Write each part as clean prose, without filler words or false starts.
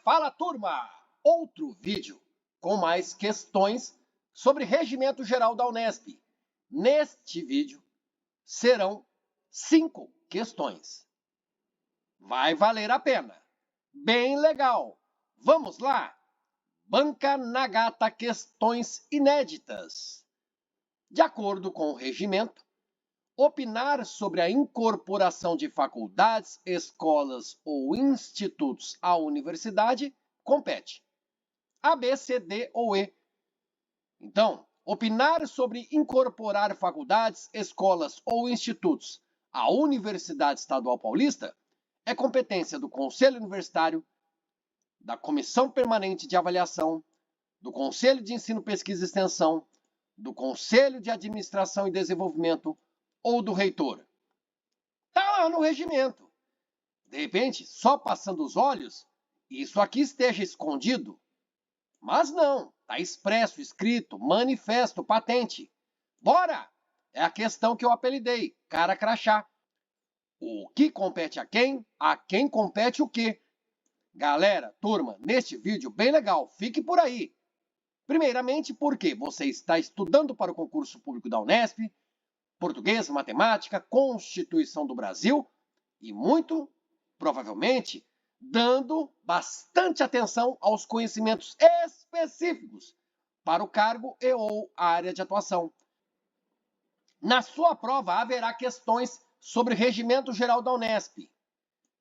Fala, turma! Outro vídeo com mais questões sobre Regimento Geral da Unesp. Neste vídeo serão 5 questões. Vai valer a pena. Bem legal. Vamos lá? Banca Nagata Questões Inéditas. De acordo com o regimento, opinar sobre a incorporação de faculdades, escolas ou institutos à universidade compete A, B, C, D ou E. Então, opinar sobre incorporar faculdades, escolas ou institutos à Universidade Estadual Paulista é competência do Conselho Universitário, da Comissão Permanente de Avaliação, do Conselho de Ensino, Pesquisa e Extensão, do Conselho de Administração e Desenvolvimento ou do reitor. Está lá no regimento. De repente, só passando os olhos, isso aqui esteja escondido. Mas não, está expresso, escrito, manifesto, patente. Bora! É a questão que eu apelidei, cara crachá. O que compete a quem? A quem compete o quê? Galera, turma, neste vídeo bem legal, fique por aí. Primeiramente porque você está estudando para o concurso público da Unesp, português, matemática, Constituição do Brasil e muito provavelmente dando bastante atenção aos conhecimentos específicos para o cargo e ou área de atuação. Na sua prova haverá questões sobre Regimento Geral da Unesp.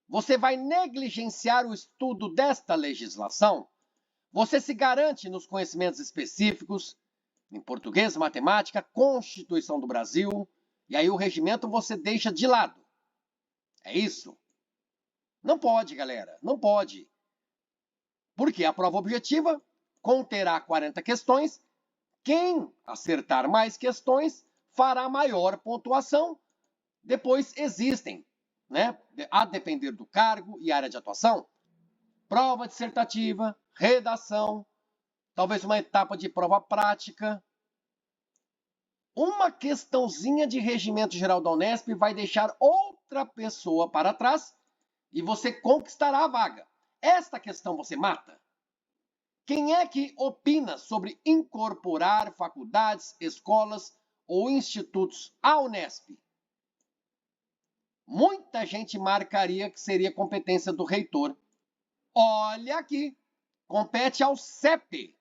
Você vai negligenciar o estudo desta legislação? Você se garante nos conhecimentos específicos, em português, matemática, Constituição do Brasil, e aí o regimento você deixa de lado. É isso? Não pode, galera, não pode. Porque a prova objetiva conterá 40 questões. Quem acertar mais questões fará maior pontuação. Depois existem, né, a depender do cargo e área de atuação, prova dissertativa, redação, talvez uma etapa de prova prática. Uma questãozinha de Regimento Geral da Unesp vai deixar outra pessoa para trás e você conquistará a vaga. Esta questão você mata. Quem é que opina sobre incorporar faculdades, escolas ou institutos à Unesp? Muita gente marcaria que seria competência do reitor. Olha aqui, compete ao CEP,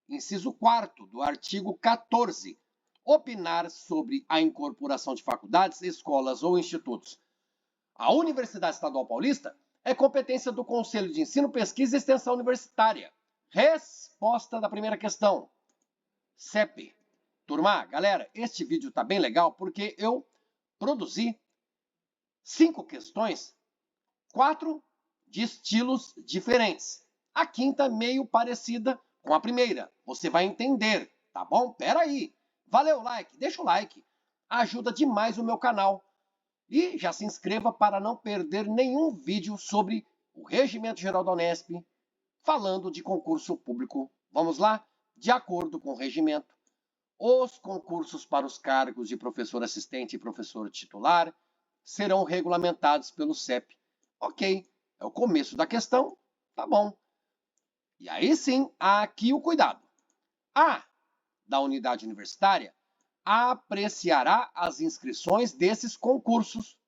inciso 4º do artigo 14, opinar sobre a incorporação de faculdades, escolas ou institutos à Universidade Estadual Paulista é competência do Conselho de Ensino, Pesquisa e Extensão Universitária. Resposta da primeira questão. CEP. Turma, galera, este vídeo está bem legal porque eu produzi 5 questões, 4 de estilos diferentes. A quinta meio parecida com a primeira. Você vai entender, tá bom? Pera aí. Valeu o like, deixa o like. Ajuda demais o meu canal. E já se inscreva para não perder nenhum vídeo sobre o Regimento Geral da Unesp, falando de concurso público. Vamos lá? De acordo com o regimento, os concursos para os cargos de professor assistente e professor titular serão regulamentados pelo CEP. Ok, é o começo da questão, tá bom. E aí sim, há aqui o cuidado. A da unidade universitária apreciará as inscrições desses concursos.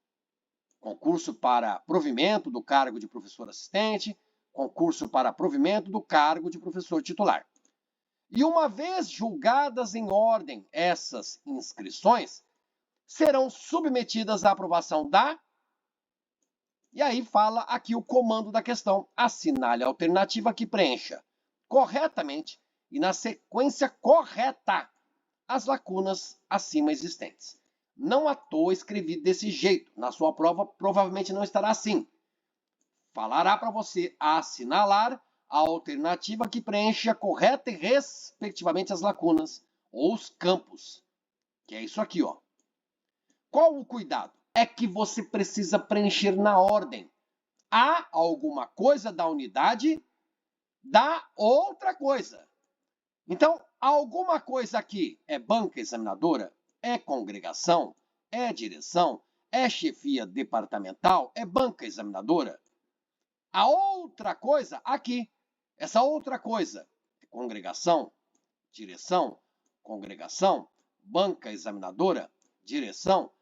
Concurso para provimento do cargo de professor assistente, concurso para provimento do cargo de professor titular. E uma vez julgadas em ordem essas inscrições, serão submetidas à aprovação da... E aí fala aqui o comando da questão. Assinale a alternativa que preencha corretamente e na sequência correta as lacunas acima existentes. Não à toa escrevi desse jeito. Na sua prova provavelmente não estará assim. Falará para você assinalar a alternativa que preencha correta e respectivamente as lacunas ou os campos. Que é isso aqui, ó. Qual o cuidado? É que você precisa preencher na ordem. Há alguma coisa da unidade, da outra coisa. Então, alguma coisa aqui é banca examinadora, é congregação, é direção, é chefia departamental, é banca examinadora. A outra coisa aqui Essa outra coisa é congregação, direção, congregação, banca examinadora, direção.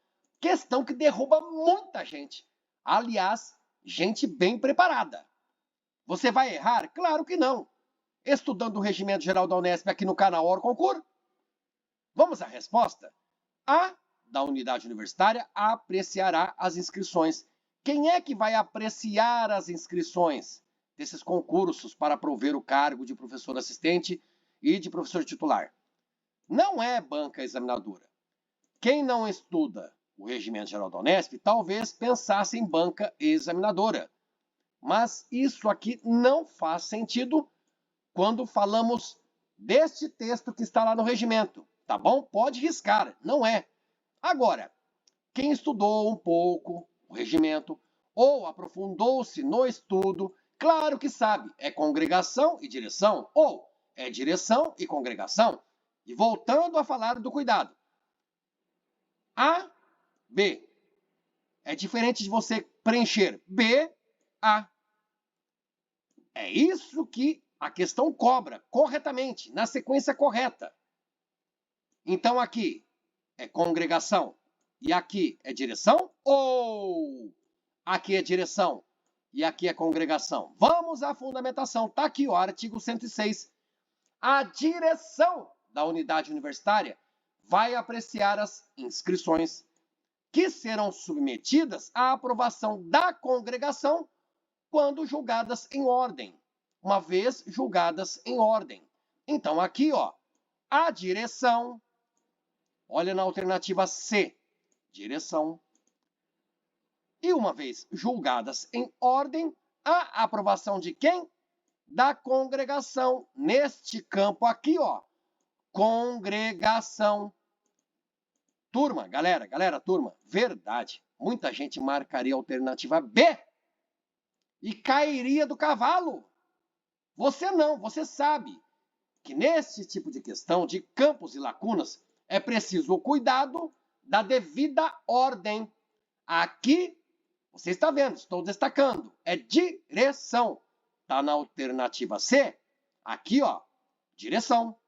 Questão que derruba muita gente. Aliás, gente bem preparada. Você vai errar? Claro que não. Estudando o Regimento Geral da Unesp aqui no canal Hora Concurso. Vamos à resposta? A da unidade universitária apreciará as inscrições. Quem é que vai apreciar as inscrições desses concursos para prover o cargo de professor assistente e de professor titular? Não é banca examinadora. Quem não estuda o Regimento Geral da Unesp talvez pensasse em banca examinadora. Mas isso aqui não faz sentido quando falamos deste texto que está lá no regimento. Tá bom? Pode riscar, não é. Agora, quem estudou um pouco o regimento ou aprofundou-se no estudo, claro que sabe, é congregação e direção, ou é direção e congregação. E voltando a falar do cuidado. A, B. É diferente de você preencher B, A. É isso que a questão cobra corretamente, na sequência correta. Então aqui é congregação e aqui é direção, ou aqui é direção e aqui é congregação? Vamos à fundamentação. Está aqui o artigo 106. A direção da unidade universitária vai apreciar as inscrições que serão submetidas à aprovação da congregação quando julgadas em ordem, uma vez julgadas em ordem. Então aqui, ó, a direção, olha na alternativa C, direção, e uma vez julgadas em ordem, a aprovação de quem? Da congregação, neste campo aqui, ó, congregação. Turma, galera, turma, verdade, muita gente marcaria a alternativa B e cairia do cavalo. Você não, você sabe que nesse tipo de questão de campos e lacunas é preciso o cuidado da devida ordem. Aqui, você está vendo, estou destacando, é direção. Está na alternativa C, aqui ó, direção.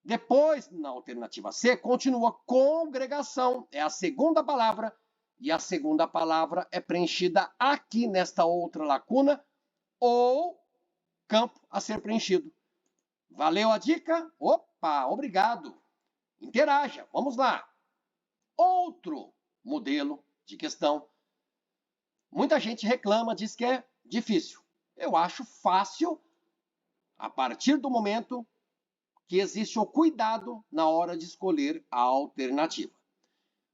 Depois, na alternativa C, continua congregação, é a segunda palavra, e a segunda palavra é preenchida aqui nesta outra lacuna, ou campo a ser preenchido. Valeu a dica? Opa, obrigado. Interaja, vamos lá. Outro modelo de questão. Muita gente reclama, diz que é difícil. Eu acho fácil a partir do momento que existe o cuidado na hora de escolher a alternativa.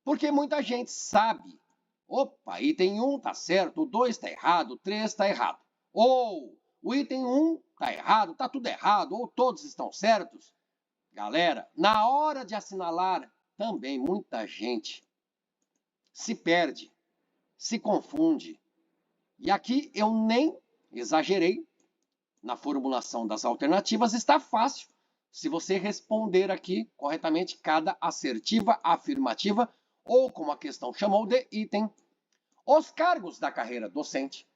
Porque muita gente sabe, opa, item 1 está certo, o 2 está errado, o 3 está errado. Ou o item 1 está errado, está tudo errado, ou todos estão certos. Galera, na hora de assinalar, também muita gente se perde, se confunde. E aqui eu nem exagerei na formulação das alternativas, está fácil se você responder aqui corretamente cada assertiva, afirmativa, ou como a questão chamou de item. Os cargos da carreira docente,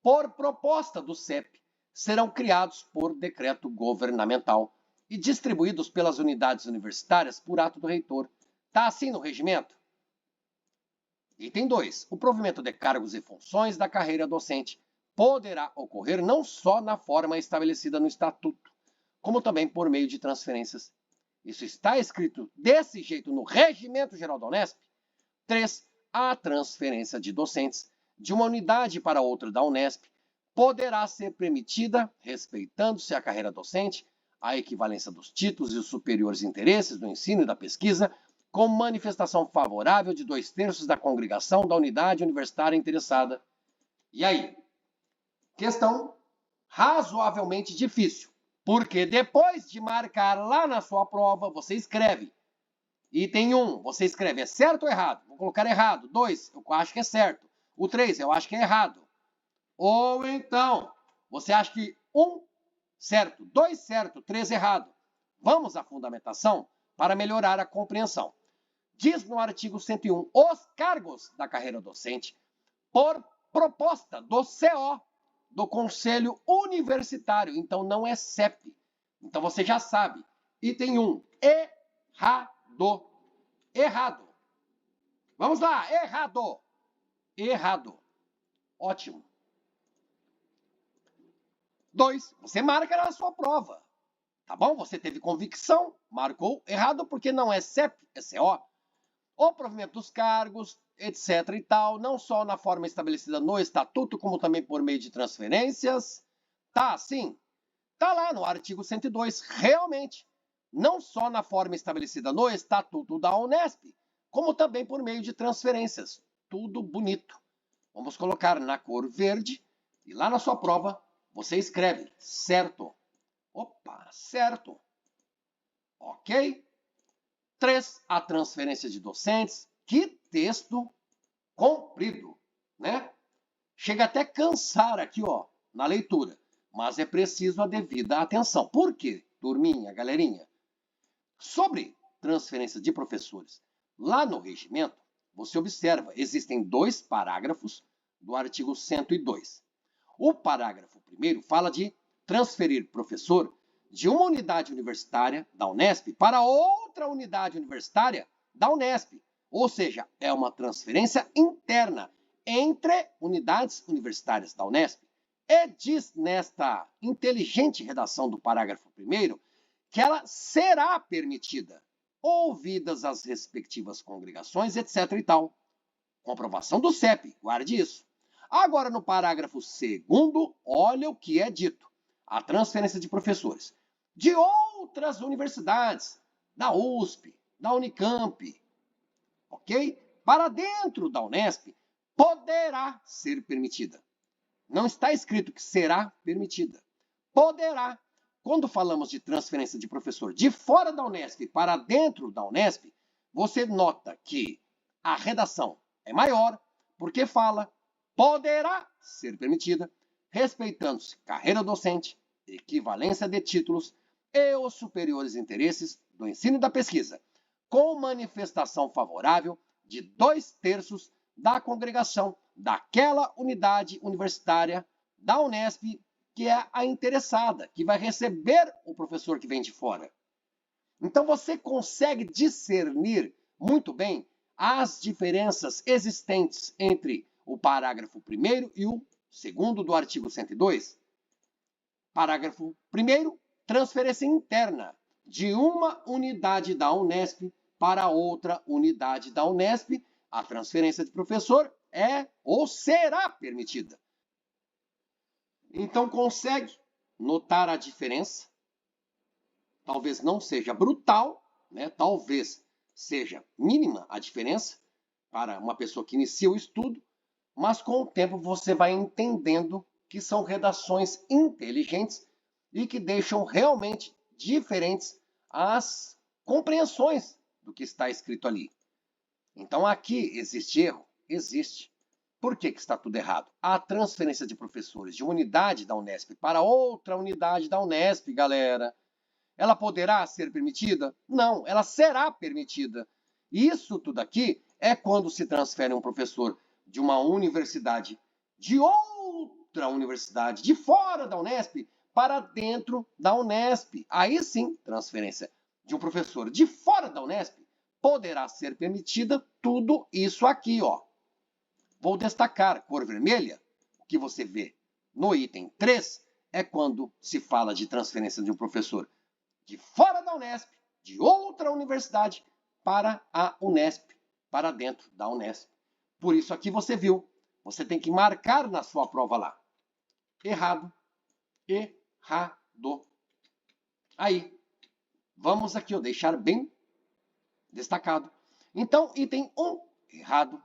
por proposta do CEP, serão criados por decreto governamental e distribuídos pelas unidades universitárias por ato do reitor. Está assim no regimento? Item 2. O provimento de cargos e funções da carreira docente poderá ocorrer não só na forma estabelecida no estatuto, como também por meio de transferências. Isso está escrito desse jeito no Regimento Geral da Unesp. 3. A transferência de docentes de uma unidade para outra da Unesp poderá ser permitida, respeitando-se a carreira docente, a equivalência dos títulos e os superiores interesses do ensino e da pesquisa, com manifestação favorável de 2/3 da congregação da unidade universitária interessada. E aí? Questão razoavelmente difícil. Porque depois de marcar lá na sua prova, você escreve. Item 1, você escreve, é certo ou errado? Vou colocar errado. 2, eu acho que é certo. O 3, eu acho que é errado. Ou então, você acha que 1 certo, 2 certo, 3 errado. Vamos à fundamentação para melhorar a compreensão. Diz no artigo 101, os cargos da carreira docente, por proposta do CO, do Conselho Universitário. Então, não é CEP. Então, você já sabe. Item 1. Errado. Errado. Vamos lá. Errado. Errado. Ótimo. 2. Você marca na sua prova. Tá bom? Você teve convicção, marcou errado porque não é CEP, é CO. O provimento dos cargos, etc e tal, não só na forma estabelecida no estatuto, como também por meio de transferências. Tá, sim. Tá lá no artigo 102, realmente. Não só na forma estabelecida no estatuto da Unesp, como também por meio de transferências. Tudo bonito. Vamos colocar na cor verde e lá na sua prova você escreve certo. Opa, certo. Ok? 3. A transferência de docentes. Que texto comprido, né? Chega até cansar aqui, ó, na leitura. Mas é preciso a devida atenção. Por quê, turminha, galerinha? Sobre transferência de professores, lá no regimento, você observa, existem 2 parágrafos do artigo 102. O parágrafo 1º fala de transferir professor de uma unidade universitária da Unesp para outra unidade universitária da Unesp. Ou seja, é uma transferência interna entre unidades universitárias da Unesp. E diz nesta inteligente redação do parágrafo 1º que ela será permitida, ouvidas as respectivas congregações, etc e tal. Comprovação do CEP, guarde isso. Agora, no parágrafo 2º, olha o que é dito. A transferência de professores de outras universidades, da USP, da Unicamp, ok? Para dentro da Unesp, poderá ser permitida. Não está escrito que será permitida. Poderá. Quando falamos de transferência de professor de fora da Unesp para dentro da Unesp, você nota que a redação é maior, porque fala poderá ser permitida, respeitando-se carreira docente, equivalência de títulos e os superiores interesses do ensino e da pesquisa, com manifestação favorável de 2/3 da congregação daquela unidade universitária da Unesp que é a interessada, que vai receber o professor que vem de fora. Então você consegue discernir muito bem as diferenças existentes entre o parágrafo 1º e o 2º do artigo 102. Parágrafo 1º, transferência interna de uma unidade da Unesp para outra unidade da Unesp. A transferência de professor é ou será permitida. Então consegue notar a diferença? Talvez não seja brutal, né? Talvez seja mínima a diferença para uma pessoa que inicia o estudo, mas com o tempo você vai entendendo que são redações inteligentes e que deixam realmente diferentes as compreensões do que está escrito ali. Então aqui existe erro? Existe. Por que está tudo errado? A transferência de professores de uma unidade da Unesp para outra unidade da Unesp, galera, ela poderá ser permitida? Não, ela será permitida. Isso tudo aqui é quando se transfere um professor de uma universidade de outra universidade, de fora da Unesp, para dentro da Unesp. Aí sim, transferência de um professor de fora da Unesp poderá ser permitida tudo isso aqui, ó. Vou destacar cor vermelha. O que você vê no item 3 é quando se fala de transferência de um professor de fora da Unesp, de outra universidade, para a Unesp, para dentro da Unesp. Por isso aqui você viu, você tem que marcar na sua prova lá. Errado, errado. Aí, vamos aqui, ó, deixar bem destacado. Então, item 1, errado.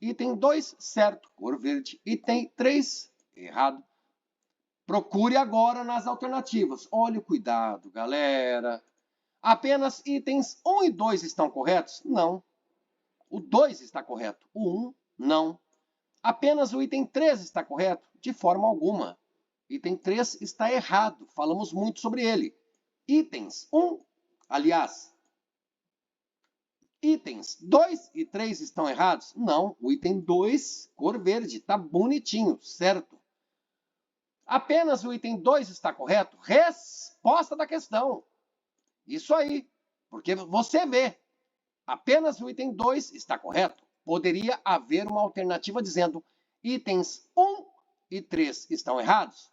Item 2, certo, cor verde. Item 3, errado. Procure agora nas alternativas. Olhe o cuidado, galera. Apenas itens 1 e 2 estão corretos? Não. O 2 está correto. O 1, não. Apenas o item 3 está correto? De forma alguma. Item 3 está errado. Falamos muito sobre ele. Itens 1, aliás, itens 2 e 3 estão errados? Não. O item 2, cor verde, está bonitinho, certo? Apenas o item 2 está correto? Resposta da questão. Isso aí. Porque você vê, apenas o item 2 está correto. Poderia haver uma alternativa dizendo itens 1 e 3 estão errados?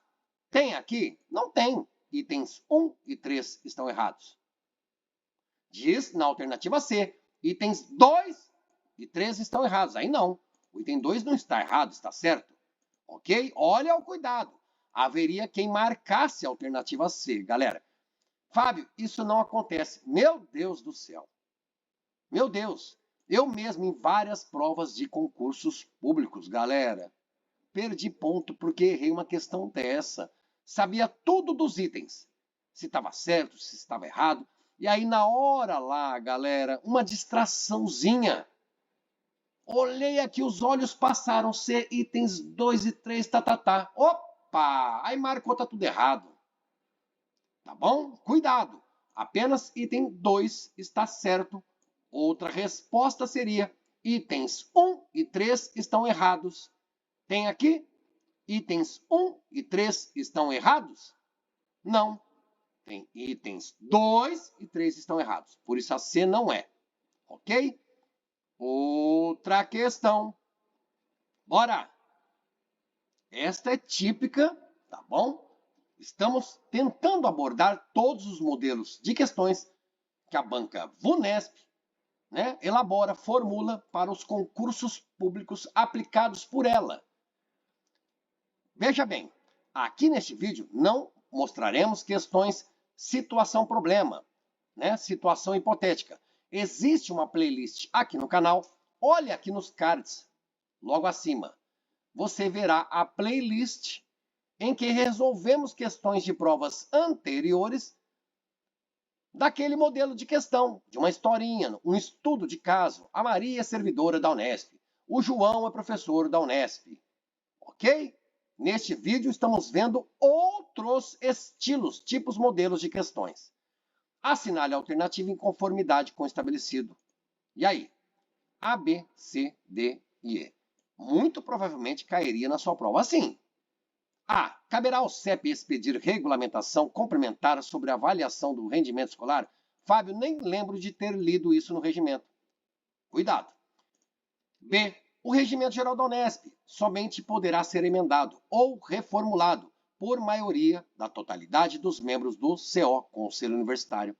Tem aqui? Não tem. Itens 1 e 3 estão errados. Diz na alternativa C, itens 2 e 3 estão errados. Aí não. O item 2 não está errado, está certo. Ok? Olha o cuidado. Haveria quem marcasse a alternativa C, galera. Fábio, isso não acontece. Meu Deus do céu. Meu Deus. Eu mesmo em várias provas de concursos públicos, galera, perdi ponto porque errei uma questão dessa. Sabia tudo dos itens. Se estava certo, se estava errado. E aí na hora lá, galera, uma distraçãozinha. Olhei aqui, os olhos passaram. C, itens 2 e 3, tá. Opa! Aí marcou, tá tudo errado. Tá bom? Cuidado. Apenas item 2 está certo. Outra resposta seria itens 1 e 3 estão errados. Tem aqui? Itens 1 e 3 estão errados? Não. Tem itens 2 e 3 estão errados. Por isso a C não é. Ok? Outra questão. Bora! Esta é típica, tá bom? Estamos tentando abordar todos os modelos de questões que a banca VUNESP, né, elabora, formula para os concursos públicos aplicados por ela. Veja bem, aqui neste vídeo não mostraremos questões situação-problema, né, situação hipotética. Existe uma playlist aqui no canal, olha aqui nos cards, logo acima. Você verá a playlist em que resolvemos questões de provas anteriores daquele modelo de questão, de uma historinha, um estudo de caso. A Maria é servidora da Unesp. O João é professor da Unesp. Ok? Neste vídeo estamos vendo outros estilos, tipos, modelos de questões. Assinale a alternativa em conformidade com o estabelecido. E aí? A, B, C, D e E. Muito provavelmente cairia na sua prova assim. A. Caberá ao CEP expedir regulamentação complementar sobre a avaliação do rendimento escolar? Fábio, nem lembro de ter lido isso no regimento. Cuidado. B. O regimento geral da Unesp somente poderá ser emendado ou reformulado por maioria da totalidade dos membros do CO, Conselho Universitário.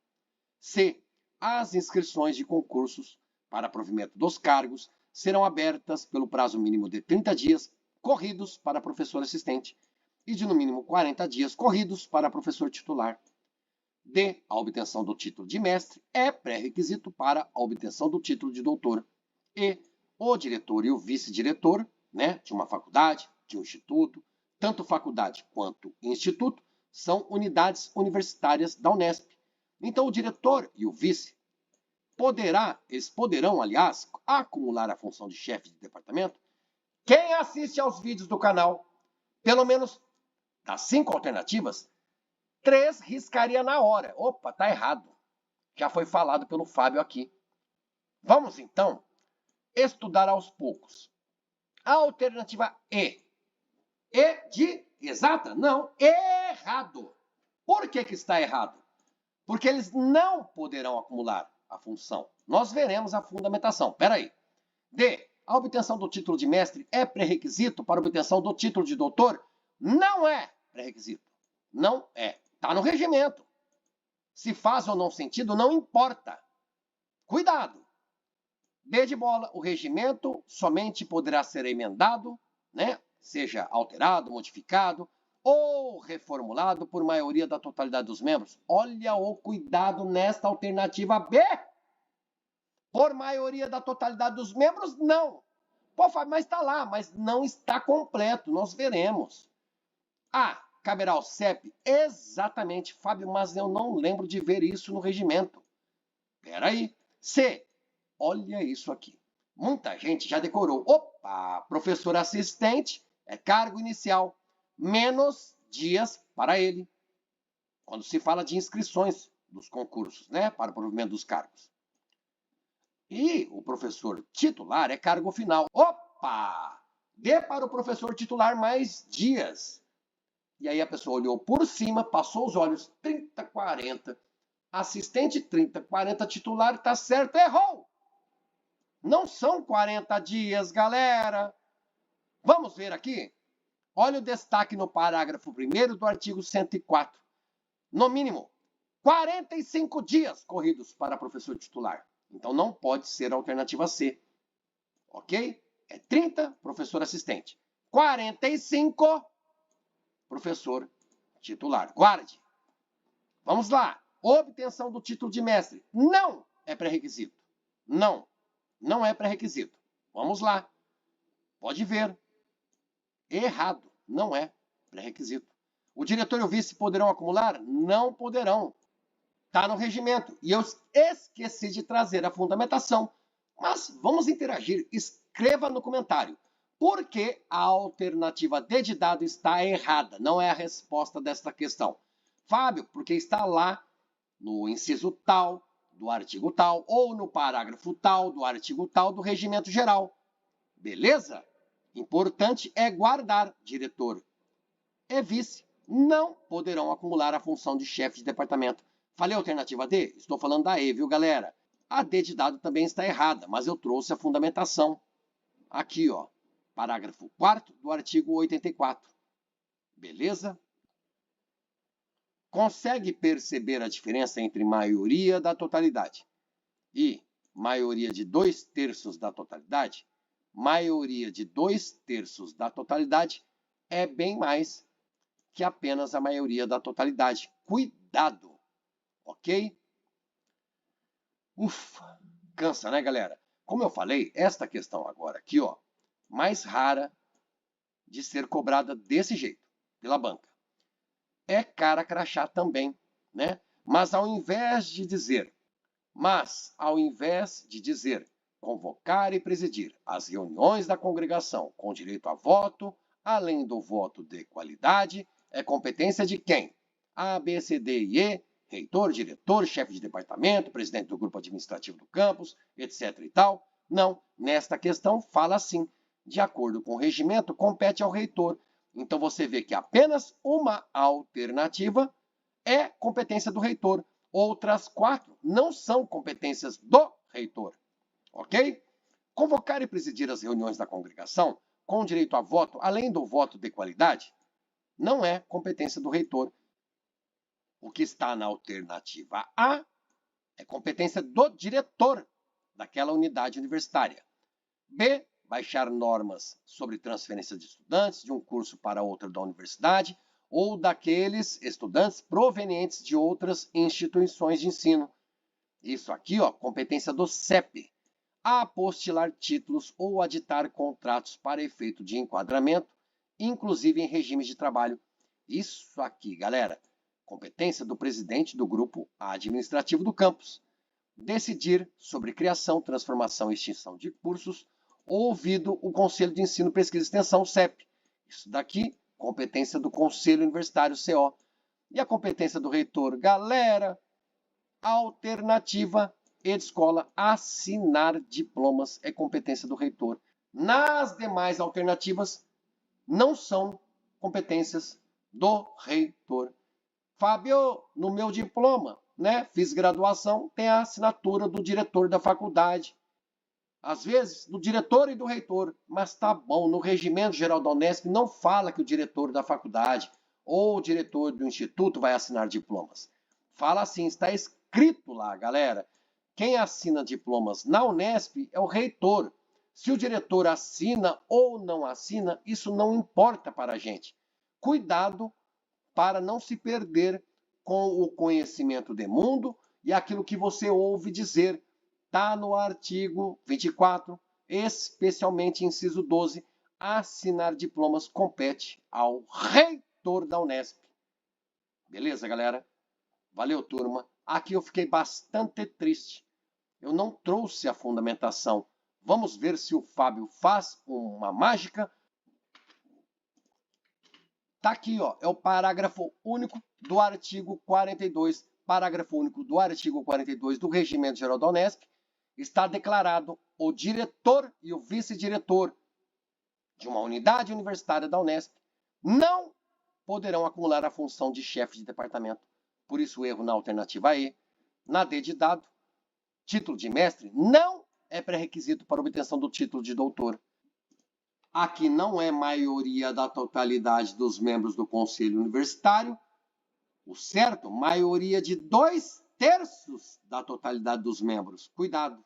C. As inscrições de concursos para provimento dos cargos serão abertas pelo prazo mínimo de 30 dias corridos para professor assistente e de no mínimo 40 dias corridos para professor titular. D. A obtenção do título de mestre é pré-requisito para a obtenção do título de doutor. E. O diretor e o vice-diretor, né, de uma faculdade, de um instituto, tanto faculdade quanto instituto, são unidades universitárias da Unesp. Então, o diretor e o vice eles poderão, aliás, acumular a função de chefe de departamento. Quem assiste aos vídeos do canal, pelo menos das 5 alternativas, 3 riscaria na hora. Opa, tá errado. Já foi falado pelo Fábio aqui. Vamos, então, estudar aos poucos. A alternativa E. E de exata? Não, errado. Por que está errado? Porque eles não poderão acumular a função. Nós veremos a fundamentação. Espera aí. D. A obtenção do título de mestre é pré-requisito para a obtenção do título de doutor? Não é pré-requisito. Não é. Está no regimento. Se faz ou não sentido, não importa. Cuidado. B de bola, o regimento somente poderá ser emendado, né? Seja alterado, modificado ou reformulado por maioria da totalidade dos membros. Olha o cuidado nesta alternativa B. Por maioria da totalidade dos membros, não. Pô, Fábio, mas está lá, mas não está completo, nós veremos. A. Caberá ao CEP? Exatamente, Fábio, mas eu não lembro de ver isso no regimento. Espera aí. C. Olha isso aqui. Muita gente já decorou. Opa, professor assistente é cargo inicial, menos dias para ele. Quando se fala de inscrições dos concursos, né, para o provimento dos cargos. E o professor titular é cargo final. Opa! Dê para o professor titular mais dias. E aí a pessoa olhou por cima, passou os olhos, 30, 40, assistente 30, 40, titular, tá certo, errou! Não são 40 dias, galera. Vamos ver aqui? Olha o destaque no parágrafo 1º do artigo 104. No mínimo, 45 dias corridos para professor titular. Então não pode ser a alternativa C. Ok? É 30, professor assistente. 45, professor titular. Guarde. Vamos lá. Obtenção do título de mestre. Não é pré-requisito. Não. Não é pré-requisito. Vamos lá. Pode ver. Errado. Não é pré-requisito. O diretor e o vice poderão acumular? Não poderão. Está no regimento. E eu esqueci de trazer a fundamentação. Mas vamos interagir. Escreva no comentário. Por que a alternativa D de dado está errada? Não é a resposta desta questão. Fábio, porque está lá no inciso tal, do artigo tal, ou no parágrafo tal, do artigo tal, do regimento geral. Beleza? Importante é guardar, diretor e vice não poderão acumular a função de chefe de departamento. Falei a alternativa D? Estou falando da E, viu, galera? A D de dado também está errada, mas eu trouxe a fundamentação. Aqui, ó, parágrafo 4º do artigo 84. Beleza? Consegue perceber a diferença entre maioria da totalidade e maioria de 2/3 da totalidade? Maioria de 2/3 da totalidade é bem mais que apenas a maioria da totalidade. Cuidado, ok? Ufa, cansa, né, galera? Como eu falei, esta questão agora aqui, ó, mais rara de ser cobrada desse jeito, pela banca. É cara crachá também, né? Mas ao invés de dizer convocar e presidir as reuniões da congregação com direito a voto, além do voto de qualidade, é competência de quem? A, B, C, D e E, reitor, diretor, chefe de departamento, presidente do grupo administrativo do campus, etc. e tal. Não, nesta questão fala assim, de acordo com o regimento, compete ao reitor. Então você vê que apenas uma alternativa é competência do reitor. Outras 4 não são competências do reitor. Ok? Convocar e presidir as reuniões da congregação com direito a voto, além do voto de qualidade, não é competência do reitor. O que está na alternativa A é competência do diretor daquela unidade universitária. B, baixar normas sobre transferência de estudantes de um curso para outro da universidade ou daqueles estudantes provenientes de outras instituições de ensino. Isso aqui, ó, competência do CEP. Apostilar títulos ou aditar contratos para efeito de enquadramento, inclusive em regimes de trabalho. Isso aqui, galera, competência do presidente do grupo administrativo do campus. Decidir sobre criação, transformação e extinção de cursos, ouvido o Conselho de Ensino, Pesquisa e Extensão, CEP. Isso daqui, competência do Conselho Universitário, CO. E a competência do reitor, galera, alternativa e de escola, assinar diplomas é competência do reitor. Nas demais alternativas, não são competências do reitor. Fábio, no meu diploma, né, fiz graduação, tem a assinatura do diretor da faculdade. Às vezes, do diretor e do reitor. Mas tá bom, no regimento geral da Unesp não fala que o diretor da faculdade ou o diretor do instituto vai assinar diplomas. Fala assim, está escrito lá, galera. Quem assina diplomas na Unesp é o reitor. Se o diretor assina ou não assina, isso não importa para a gente. Cuidado para não se perder com o conhecimento do mundo e aquilo que você ouve dizer. Está no artigo 24, especialmente inciso 12, assinar diplomas compete ao reitor da Unesp. Beleza, galera? Valeu, turma. Aqui eu fiquei bastante triste. Eu não trouxe a fundamentação. Vamos ver se o Fábio faz uma mágica. Tá aqui, ó, é o parágrafo único do artigo 42. Parágrafo único do artigo 42 do Regimento Geral da Unesp. Está declarado o diretor e o vice-diretor de uma unidade universitária da Unesp não poderão acumular a função de chefe de departamento. Por isso, o erro na alternativa E. Na D de dado, título de mestre não é pré-requisito para obtenção do título de doutor. Aqui não é maioria da totalidade dos membros do conselho universitário. O certo, maioria de 2/3 da totalidade dos membros. Cuidado.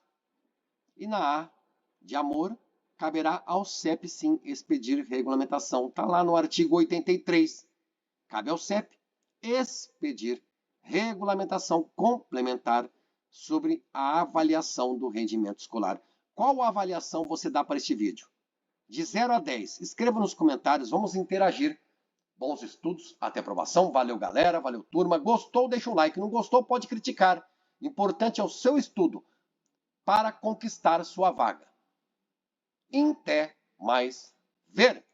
E na A de amor, caberá ao CEP, sim, expedir regulamentação. Está lá no artigo 83. Cabe ao CEP expedir regulamentação complementar sobre a avaliação do rendimento escolar. Qual avaliação você dá para este vídeo? De 0 a 10. Escreva nos comentários, vamos interagir. Bons estudos, até aprovação. Valeu, galera, valeu, turma. Gostou, deixa um like. Não gostou, pode criticar. Importante é o seu estudo para conquistar sua vaga. Até mais ver.